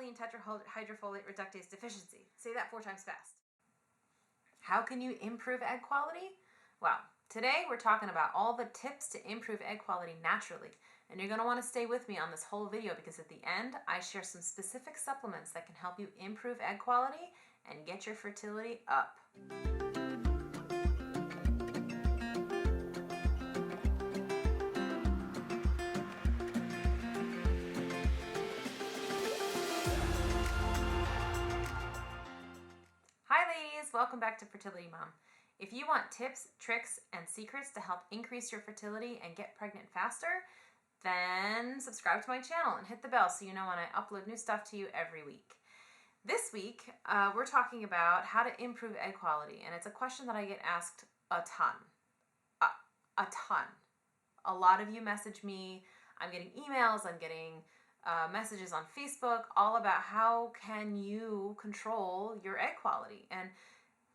polyethylene tetrahydrofolate reductase deficiency. Say that 4 times fast. How can you improve egg quality? Well, today we're talking about all the tips to improve egg quality naturally. And you're going to want to stay with me on this whole video because at the end I share some specific supplements that can help you improve egg quality and get your fertility up. Hi ladies, welcome back to Fertility Mom. If you want tips, tricks, and secrets to help increase your fertility and get pregnant faster, then subscribe to my channel and hit the bell so you know when I upload new stuff to you every week. This week, we're talking about how to improve egg quality, and it's a question that I get asked a ton. A ton. A lot of you message me, I'm getting emails, I'm getting messages on Facebook all about how can you control your egg quality. And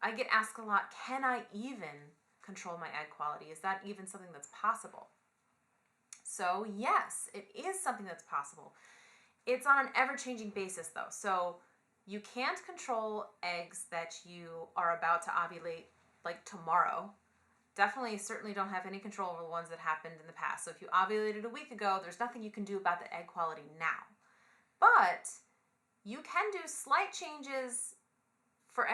I get asked a lot, can I even control my egg quality? Is that even something that's possible? So yes, it is something that's possible. It's on an ever-changing basis though. So you can't control eggs that you are about to ovulate like tomorrow. Definitely, certainly don't have any control over the ones that happened in the past. So if you ovulated a week ago, there's nothing you can do about the egg quality now. But you can do slight changes for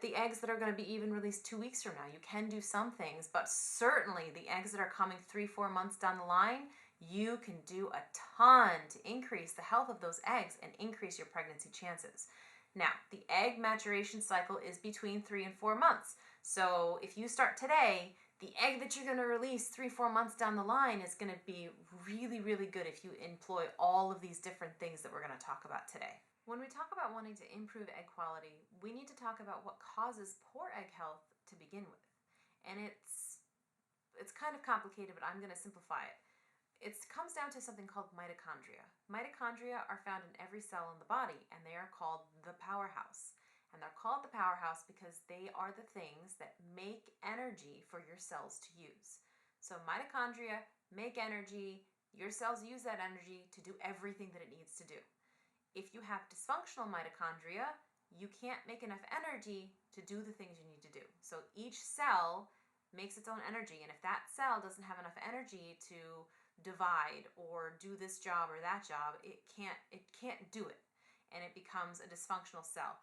the eggs that are going to be even released 2 weeks from now. You can do some things, but certainly the eggs that are coming 3-4 months down the line, you can do a ton to increase the health of those eggs and increase your pregnancy chances. Now, the egg maturation cycle is between 3 and 4 months. So if you start today, the egg that you're going to release 3-4 months down the line is going to be really, really good if you employ all of these different things that we're going to talk about today. When we talk about wanting to improve egg quality, we need to talk about what causes poor egg health to begin with. And it's kind of complicated, but I'm going to simplify it. It comes down to something called mitochondria. Mitochondria are found in every cell in the body, and they are called the powerhouse. And they're called the powerhouse because they are the things that make energy for your cells to use. So mitochondria make energy, your cells use that energy to do everything that it needs to do. If you have dysfunctional mitochondria, you can't make enough energy to do the things you need to do. So each cell makes its own energy, and if that cell doesn't have enough energy to divide or do this job or that job, it can't do it, and it becomes a dysfunctional cell.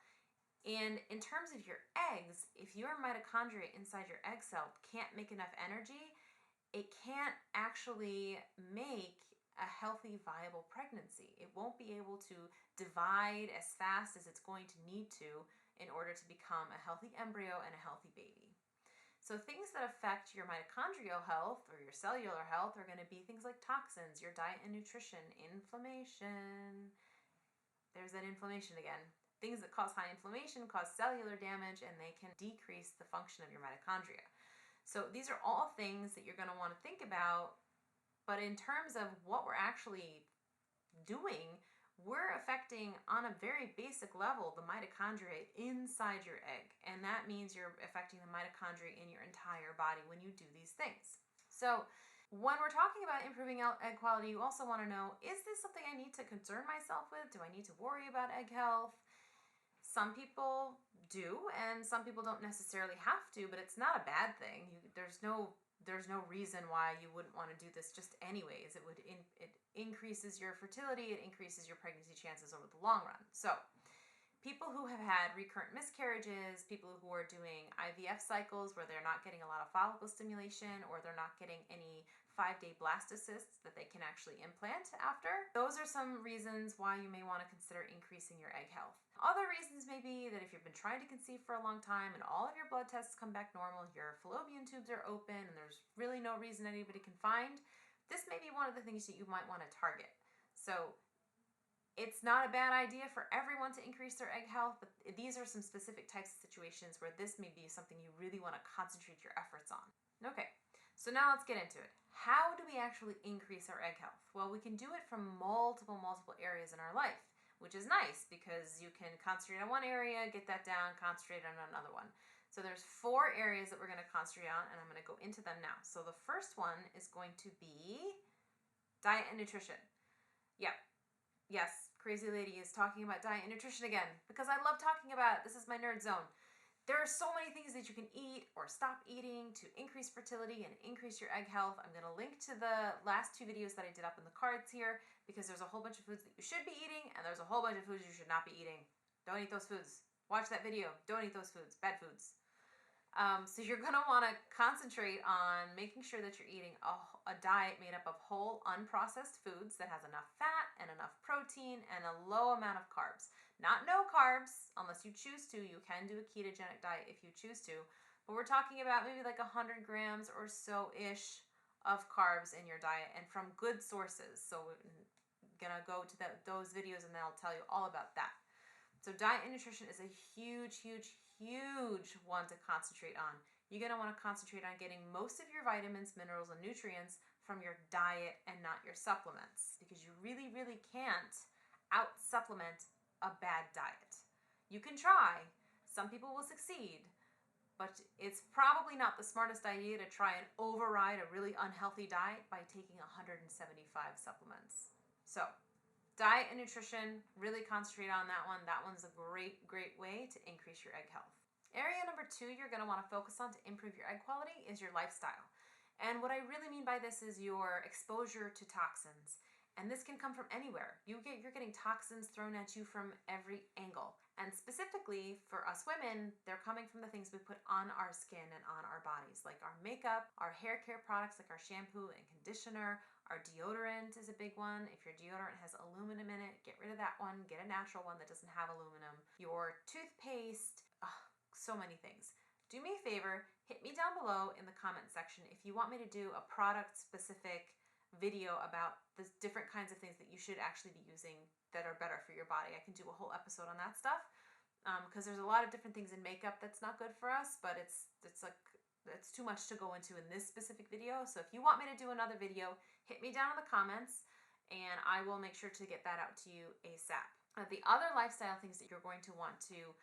And in terms of your eggs, if your mitochondria inside your egg cell can't make enough energy, it can't actually make a healthy, viable pregnancy. It won't be able to divide as fast as it's going to need to in order to become a healthy embryo and a healthy baby. So things that affect your mitochondrial health or your cellular health are going to be things like toxins, your diet and nutrition, inflammation. There's that inflammation again. Things that cause high inflammation cause cellular damage, and they can decrease the function of your mitochondria. So these are all things that you're going to want to think about, but in terms of what we're actually doing, we're affecting on a very basic level the mitochondria inside your egg, and that means you're affecting the mitochondria in your entire body when you do these things. So when we're talking about improving egg quality, you also want to know, is this something I need to concern myself with? Do I need to worry about egg health? Some people do, and some people don't necessarily have to, but it's not a bad thing. There's no reason why you wouldn't want to do this just anyways. It increases your fertility, it increases your pregnancy chances over the long run. So people who have had recurrent miscarriages, people who are doing IVF cycles where they're not getting a lot of follicle stimulation, or they're not getting any 5-day blastocysts that they can actually implant after, those are some reasons why you may want to consider increasing your egg health. Other reasons may be that if you've been trying to conceive for a long time and all of your blood tests come back normal, your fallopian tubes are open, and there's really no reason anybody can find, this may be one of the things that you might want to target. So it's not a bad idea for everyone to increase their egg health, but these are some specific types of situations where this may be something you really want to concentrate your efforts on. Okay, so now let's get into it. How do we actually increase our egg health? Well, we can do it from multiple areas in our life, which is nice because you can concentrate on one area, get that down, concentrate on another one. So there's 4 areas that we're going to concentrate on, and I'm going to go into them now. So the first one is going to be diet and nutrition. Yep. Yes, crazy lady is talking about diet and nutrition again because I love talking about it. This is my nerd zone. There are so many things that you can eat or stop eating to increase fertility and increase your egg health. I'm going to link to the last 2 videos that I did up in the cards here because there's a whole bunch of foods that you should be eating and there's a whole bunch of foods you should not be eating. Don't eat those foods. Watch that video. Don't eat those foods. Bad foods. So you're going to want to concentrate on making sure that you're eating a diet made up of whole, unprocessed foods that has enough fat and enough protein and a low amount of carbs. Not no carbs, unless you choose to. You can do a ketogenic diet if you choose to. But we're talking about maybe like 100 grams or so-ish of carbs in your diet and from good sources. So we're going to go to those videos and they'll tell you all about that. So diet and nutrition is a huge, huge, huge one to concentrate on. You're going to want to concentrate on getting most of your vitamins, minerals, and nutrients from your diet and not your supplements because you really, really can't out-supplement a bad diet. You can try. Some people will succeed, but it's probably not the smartest idea to try and override a really unhealthy diet by taking 175 supplements. So diet and nutrition, really concentrate on that one. That one's a great, great way to increase your egg health. Area number 2 you're going to want to focus on to improve your egg quality is your lifestyle. And what I really mean by this is your exposure to toxins. And this can come from anywhere. You're getting toxins thrown at you from every angle. And specifically for us women, they're coming from the things we put on our skin and on our bodies, like our makeup, our hair care products like our shampoo and conditioner. Our deodorant is a big one. If your deodorant has aluminum in it, get rid of that one. Get a natural one that doesn't have aluminum. Your toothpaste, so many things. Do me a favor, hit me down below in the comment section if you want me to do a product specific video about the different kinds of things that you should actually be using that are better for your body. I can do a whole episode on that stuff because there's a lot of different things in makeup that's not good for us, but it's too much to go into in this specific video. So if you want me to do another video, hit me down in the comments and I will make sure to get that out to you ASAP. The other lifestyle things that you're going to want to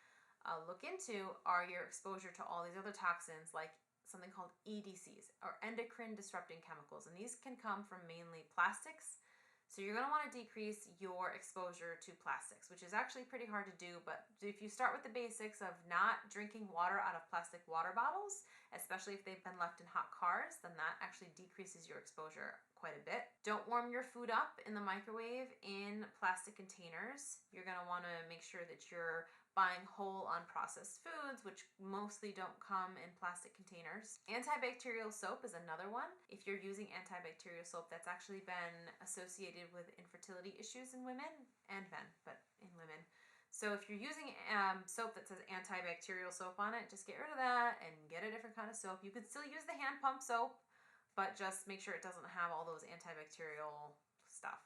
look into are your exposure to all these other toxins like something called EDCs or endocrine disrupting chemicals, and these can come from mainly plastics. So you're going to want to decrease your exposure to plastics, which is actually pretty hard to do, but if you start with the basics of not drinking water out of plastic water bottles, especially if they've been left in hot cars, then that actually decreases your exposure quite a bit. Don't warm your food up in the microwave in plastic containers. You're going to want to make sure that you're buying whole unprocessed foods, which mostly don't come in plastic containers. Antibacterial soap is another one. If you're using antibacterial soap, that's actually been associated with infertility issues in women and men, but in women. So if you're using soap that says antibacterial soap on it, just get rid of that and get a different kind of soap. You could still use the hand pump soap, but just make sure it doesn't have all those antibacterial stuff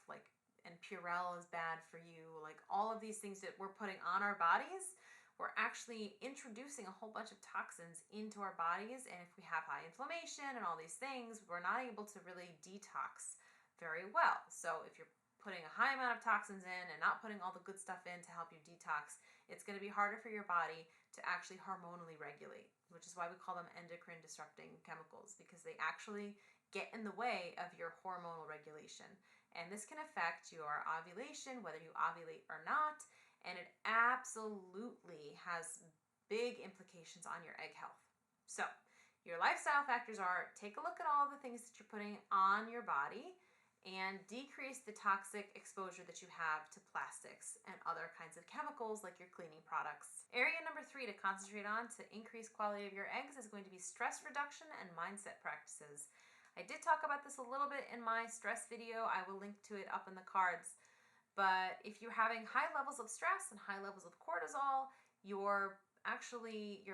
and Purell is bad for you. Like all of these things that we're putting on our bodies, we're actually introducing a whole bunch of toxins into our bodies. And if we have high inflammation and all these things, we're not able to really detox very well. So if you're putting a high amount of toxins in and not putting all the good stuff in to help you detox, it's going to be harder for your body to actually hormonally regulate, which is why we call them endocrine disrupting chemicals, because they actually get in the way of your hormonal regulation. And this can affect your ovulation, whether you ovulate or not, and it absolutely has big implications on your egg health. So your lifestyle factors are take a look at all the things that you're putting on your body and decrease the toxic exposure that you have to plastics and other kinds of chemicals like your cleaning products. Area number 3 to concentrate on to increase quality of your eggs is going to be stress reduction and mindset practices. I did talk about this a little bit in my stress video. I will link to it up in the cards. But if you're having high levels of stress and high levels of cortisol, your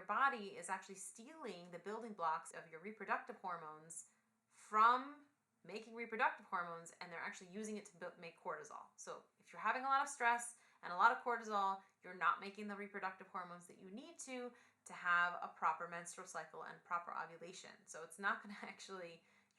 body is actually stealing the building blocks of your reproductive hormones from making reproductive hormones, and they're actually using it to make cortisol. So if you're having a lot of stress and a lot of cortisol, you're not making the reproductive hormones that you need to have a proper menstrual cycle and proper ovulation. So it's not going to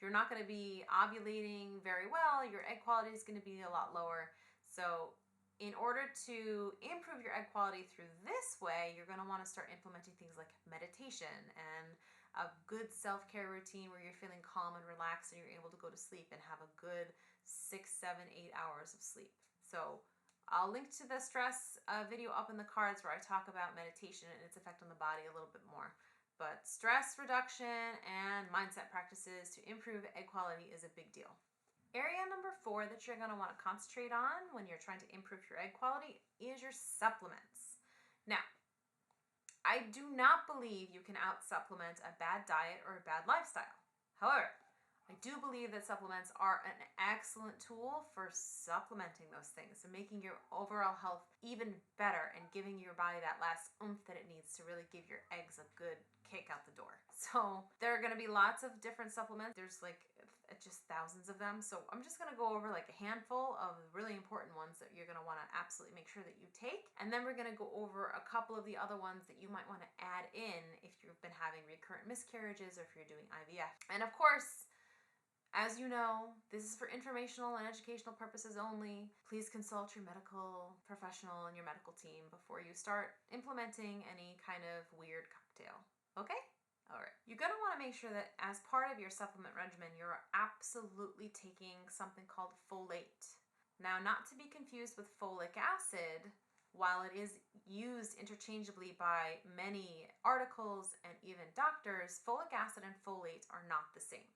you're not going to be ovulating very well. Your egg quality is going to be a lot lower. So in order to improve your egg quality through this way, you're going to want to start implementing things like meditation and a good self-care routine where you're feeling calm and relaxed and you're able to go to sleep and have a good 6, 7, 8 hours of sleep. So I'll link to the stress video up in the cards where I talk about meditation and its effect on the body a little bit more. But stress reduction and mindset practices to improve egg quality is a big deal. Area number 4 that you're going to want to concentrate on when you're trying to improve your egg quality is your supplements. Now, I do not believe you can out-supplement a bad diet or a bad lifestyle. However, I do believe that supplements are an excellent tool for supplementing those things and making your overall health even better and giving your body that last oomph that it needs to really give your eggs a good kick out the door. So there are going to be lots of different supplements. There's like just thousands of them. So I'm just going to go over like a handful of really important ones that you're going to want to absolutely make sure that you take. And then we're going to go over a couple of the other ones that you might want to add in if you've been having recurrent miscarriages or if you're doing IVF. And of course, as you know, this is for informational and educational purposes only. Please consult your medical professional and your medical team before you start implementing any kind of weird cocktail. Okay? All right. You're going to want to make sure that as part of your supplement regimen, you're absolutely taking something called folate. Now, not to be confused with folic acid, while it is used interchangeably by many articles and even doctors, folic acid and folate are not the same.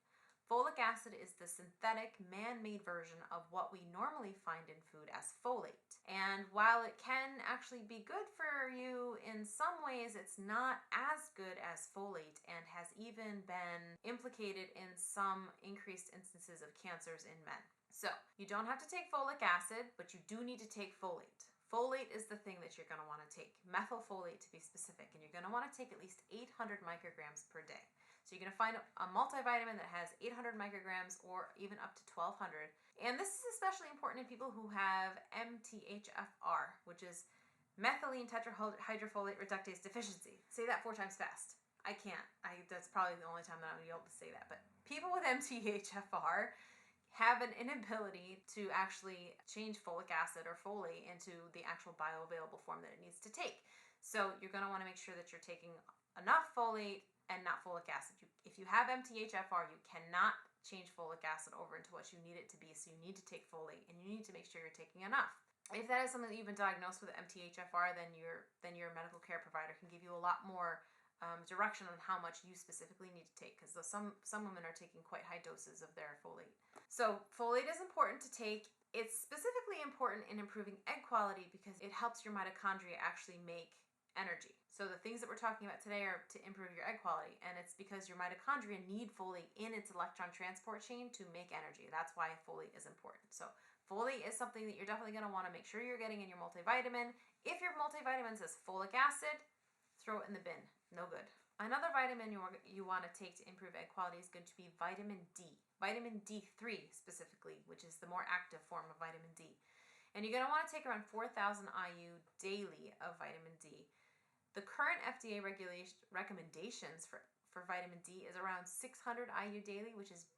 Folic acid is the synthetic, man-made version of what we normally find in food as folate. And while it can actually be good for you in some ways, it's not as good as folate and has even been implicated in some increased instances of cancers in men. So you don't have to take folic acid, but you do need to take folate. Folate is the thing that you're going to want to take, methylfolate to be specific, and you're going to want to take at least 800 micrograms per day. So you're going to find a multivitamin that has 800 micrograms or even up to 1200. And this is especially important in people who have MTHFR, which is methylene tetrahydrofolate reductase deficiency. Say that 4 times fast. I can't. That's probably the only time that I'm going to be able to say that. But people with MTHFR have an inability to actually change folic acid or folate into the actual bioavailable form that it needs to take. So you're going to want to make sure that you're taking enough folate and not folic acid. If you have MTHFR, you cannot change folic acid over into what you need it to be, so you need to take folate, and you need to make sure you're taking enough. If that is something that you've been diagnosed with MTHFR, then your medical care provider can give you a lot more direction on how much you specifically need to take, because some women are taking quite high doses of their folate. So folate is important to take. It's specifically important in improving egg quality because it helps your mitochondria actually make energy. So the things that we're talking about today are to improve your egg quality, and it's because your mitochondria need folate in its electron transport chain to make energy. That's why folate is important. So folate is something that you're definitely going to want to make sure you're getting in your multivitamin. If your multivitamin says folic acid, throw it in the bin. No good. Another vitamin you want to take to improve egg quality is going to be vitamin D. Vitamin D3 specifically, which is the more active form of vitamin D. And you're going to want to take around 4,000 IU daily of vitamin D. The current FDA recommendations for vitamin D is around 600 IU daily, which is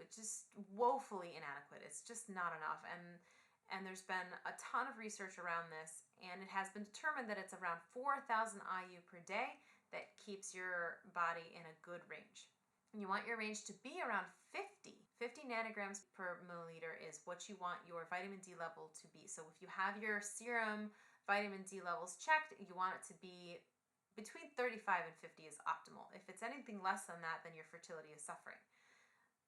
just woefully inadequate. It's just not enough. And there's been a ton of research around this, and it has been determined that it's around 4,000 IU per day that keeps your body in a good range. And you want your range to be around 50 nanograms per milliliter is what you want your vitamin D level to be. So if you have your serum vitamin D levels checked, you want it to be between 35 and 50 is optimal. If it's anything less than that, then your fertility is suffering.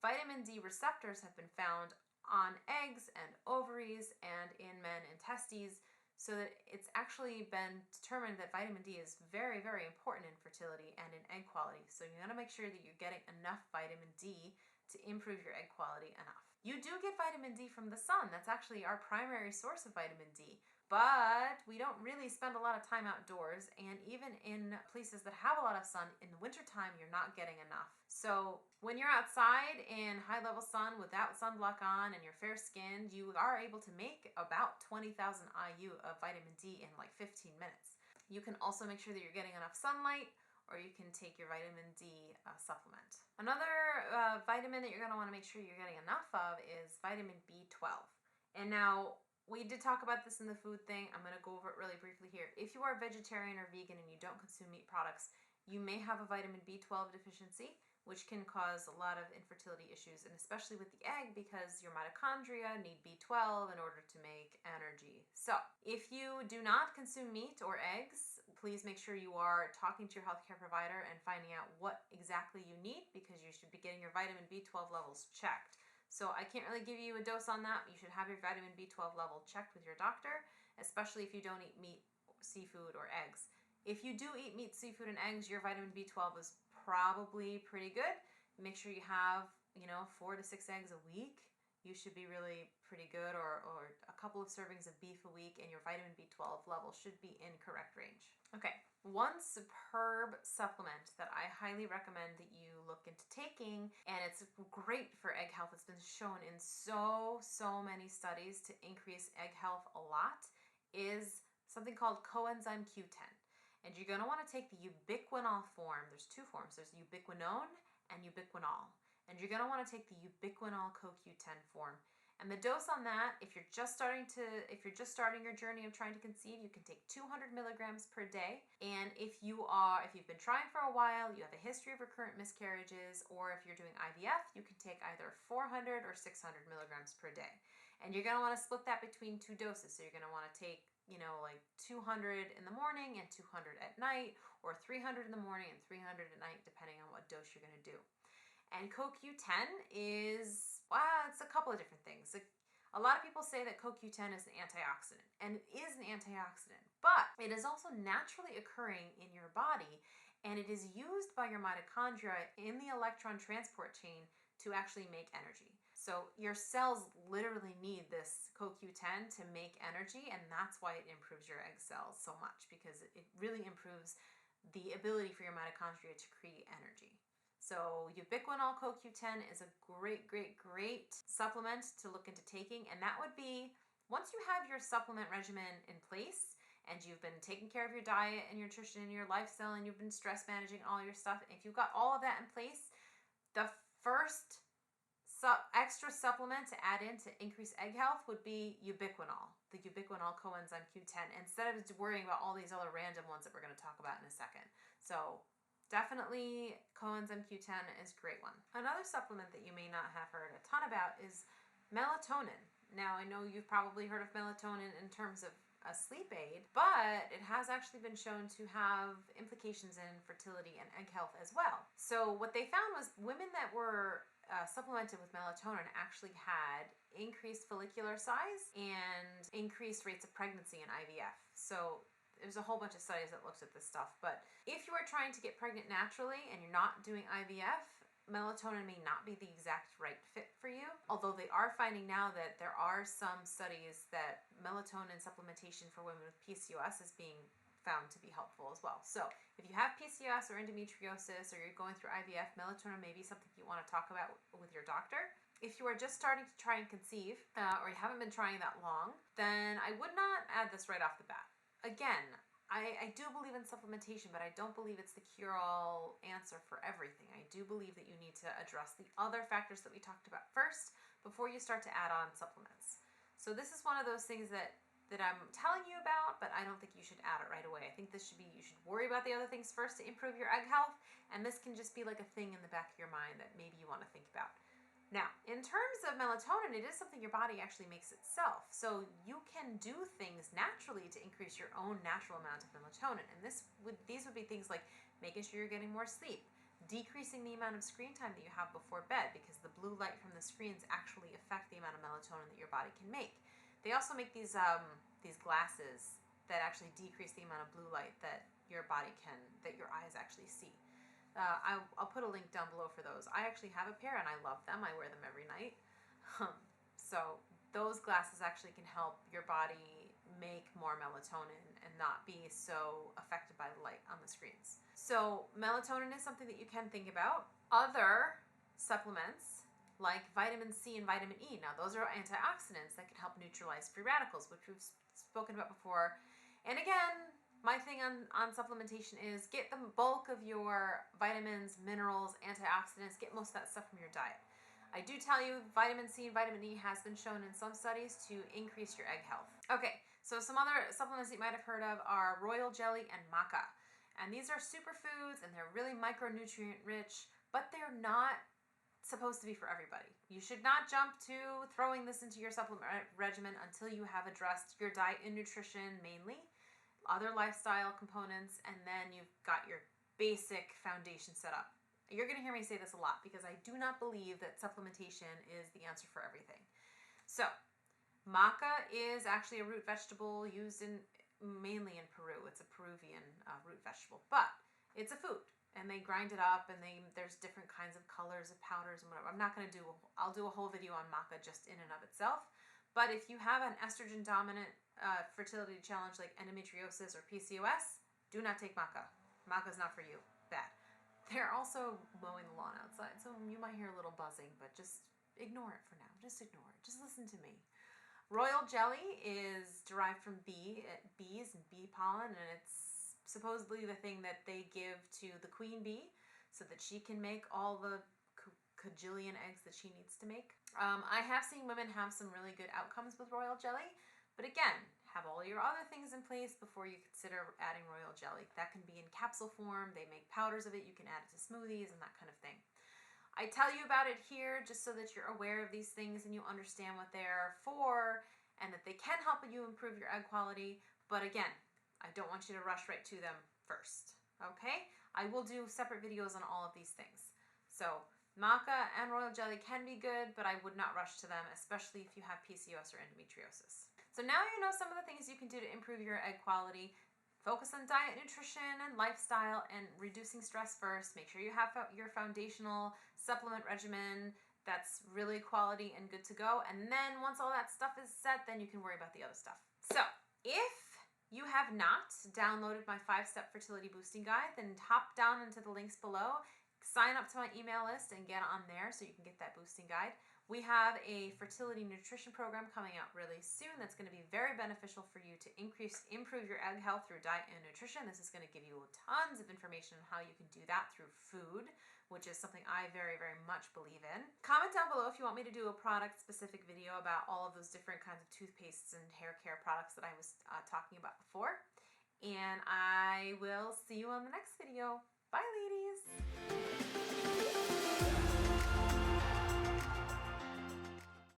Vitamin D receptors have been found on eggs and ovaries and in men and testes, so that it's actually been determined that vitamin D is very, very important in fertility and in egg quality. So you gotta make sure that you're getting enough vitamin D to improve your egg quality enough. You do get vitamin D from the sun. That's actually our primary source of vitamin D. But we don't really spend a lot of time outdoors, and even in places that have a lot of sun, in the wintertime, you're not getting enough. So when you're outside in high-level sun without sunblock on and you're fair-skinned, you are able to make about 20,000 IU of vitamin D in like 15 minutes. You can also make sure that you're getting enough sunlight, or you can take your vitamin D supplement. Another vitamin that you're going to want to make sure you're getting enough of is vitamin B12. And now, we did talk about this in the food thing. I'm going to go over it really briefly here. If you are vegetarian or vegan and you don't consume meat products, you may have a vitamin B12 deficiency, which can cause a lot of infertility issues, and especially with the egg because your mitochondria need B12 in order to make energy. So if you do not consume meat or eggs, please make sure you are talking to your healthcare provider and finding out what exactly you need, because you should be getting your vitamin B12 levels checked. So I can't really give you a dose on that. You should have your vitamin B12 level checked with your doctor, especially if you don't eat meat, seafood, or eggs. If you do eat meat, seafood, and eggs, your vitamin B12 is probably pretty good. Make sure you have, 4 to 6 eggs a week. You should be really pretty good, or a couple of servings of beef a week, and your vitamin B12 level should be in correct range. Okay, one superb supplement that I highly recommend that you look into taking, and it's great for egg health. It's been shown in so many studies to increase egg health a lot, is something called coenzyme Q10. And you're going to want to take the ubiquinol form. There's two forms. There's ubiquinone and ubiquinol. And you're going to want to take the ubiquinol CoQ10 form. And the dose on that, if you're just starting your journey of trying to conceive, you can take 200 milligrams per day. And if you've been trying for a while, you have a history of recurrent miscarriages, or if you're doing IVF, you can take either 400 or 600 milligrams per day. And you're going to want to split that between two doses. So you're going to want to take, like 200 in the morning and 200 at night, or 300 in the morning and 300 at night, depending on what dose you're going to do. And CoQ10 is, it's a couple of different things. A lot of people say that CoQ10 is an antioxidant, and it is an antioxidant, but it is also naturally occurring in your body, and it is used by your mitochondria in the electron transport chain to actually make energy. So your cells literally need this CoQ10 to make energy, and that's why it improves your egg cells so much, because it really improves the ability for your mitochondria to create energy. So ubiquinol CoQ10 is a great supplement to look into taking, and that would be once you have your supplement regimen in place and you've been taking care of your diet and your nutrition and your lifestyle, and you've been stress managing all your stuff. If you've got all of that in place, the first extra supplement to add in to increase egg health would be ubiquinol, the ubiquinol coenzyme Q10, instead of worrying about all these other random ones that we're going to talk about in a second. So definitely coenzyme Q10 is a great one. Another supplement that you may not have heard a ton about is melatonin. Now, I know you've probably heard of melatonin in terms of a sleep aid, but it has actually been shown to have implications in fertility and egg health as well. So what they found was women that were supplemented with melatonin actually had increased follicular size and increased rates of pregnancy in IVF. So there's a whole bunch of studies that looks at this stuff. But if you are trying to get pregnant naturally and you're not doing IVF, melatonin may not be the exact right fit for you. Although they are finding now that there are some studies that melatonin supplementation for women with PCOS is being found to be helpful as well. So if you have PCOS or endometriosis, or you're going through IVF, melatonin may be something you want to talk about with your doctor. If you are just starting to try and conceive, or you haven't been trying that long, then I would not add this right off the bat. Again, I do believe in supplementation, but I don't believe it's the cure-all answer for everything. I do believe that you need to address the other factors that we talked about first before you start to add on supplements. So this is one of those things that I'm telling you about, but I don't think you should add it right away. I think you should worry about the other things first to improve your egg health, and this can just be like a thing in the back of your mind that maybe you want to think about. Now, in terms of melatonin, it is something your body actually makes itself. So you can do things naturally to increase your own natural amount of melatonin. And these would be things like making sure you're getting more sleep, decreasing the amount of screen time that you have before bed, because the blue light from the screens actually affect the amount of melatonin that your body can make. They also make these glasses that actually decrease the amount of blue light that your eyes actually see. I'll put a link down below for those. I actually have a pair and I love them. I wear them every night. So those glasses actually can help your body make more melatonin and not be so affected by the light on the screens. So melatonin is something that you can think about. Other supplements like vitamin C and vitamin E. Now those are antioxidants that can help neutralize free radicals, which we've spoken about before. And again, my thing on supplementation is get the bulk of your vitamins, minerals, antioxidants, get most of that stuff from your diet. I do tell you vitamin C and vitamin E has been shown in some studies to increase your egg health. Okay, so some other supplements that you might have heard of are royal jelly and maca. And these are superfoods and they're really micronutrient rich, but they're not supposed to be for everybody. You should not jump to throwing this into your supplement regimen until you have addressed your diet and nutrition mainly, other lifestyle components, and then you've got your basic foundation set up. You're going to hear me say this a lot because I do not believe that supplementation is the answer for everything. So, maca is actually a root vegetable used mainly in Peru. It's a Peruvian root vegetable, but it's a food. And they grind it up, and there's different kinds of colors of powders and whatever. I'll do a whole video on maca just in and of itself. But if you have an estrogen dominant fertility challenge like endometriosis or PCOS, do not take maca. Maca is not for you. Bad. They're also mowing the lawn outside, so you might hear a little buzzing, but just ignore it for now. Just ignore it. Just listen to me. Royal jelly is derived from bees and bee pollen, and it's supposedly the thing that they give to the queen bee so that she can make all the cajillion eggs that she needs to make. I have seen women have some really good outcomes with royal jelly, but again, have all your other things in place before you consider adding royal jelly. That can be in capsule form. They make powders of it. You can add it to smoothies and that kind of thing. I tell you about it here just so that you're aware of these things and you understand what they're for and that they can help you improve your egg quality. But again, I don't want you to rush right to them first, okay? I will do separate videos on all of these things. So maca and royal jelly can be good, but I would not rush to them, especially if you have PCOS or endometriosis. So now you know some of the things you can do to improve your egg quality. Focus on diet, nutrition, and lifestyle, and reducing stress first. Make sure you have your foundational supplement regimen that's really quality and good to go. And then once all that stuff is set, then you can worry about the other stuff. So if you have not downloaded my 5-step fertility boosting guide, then hop down into the links below, sign up to my email list and get on there so you can get that boosting guide. We have a fertility nutrition program coming out really soon that's going to be very beneficial for you to improve your egg health through diet and nutrition. This is going to give you tons of information on how you can do that through food, which is something I very, very much believe in. Comment down below if you want me to do a product-specific video about all of those different kinds of toothpastes and hair care products that I was talking about before. And I will see you on the next video. Bye, ladies!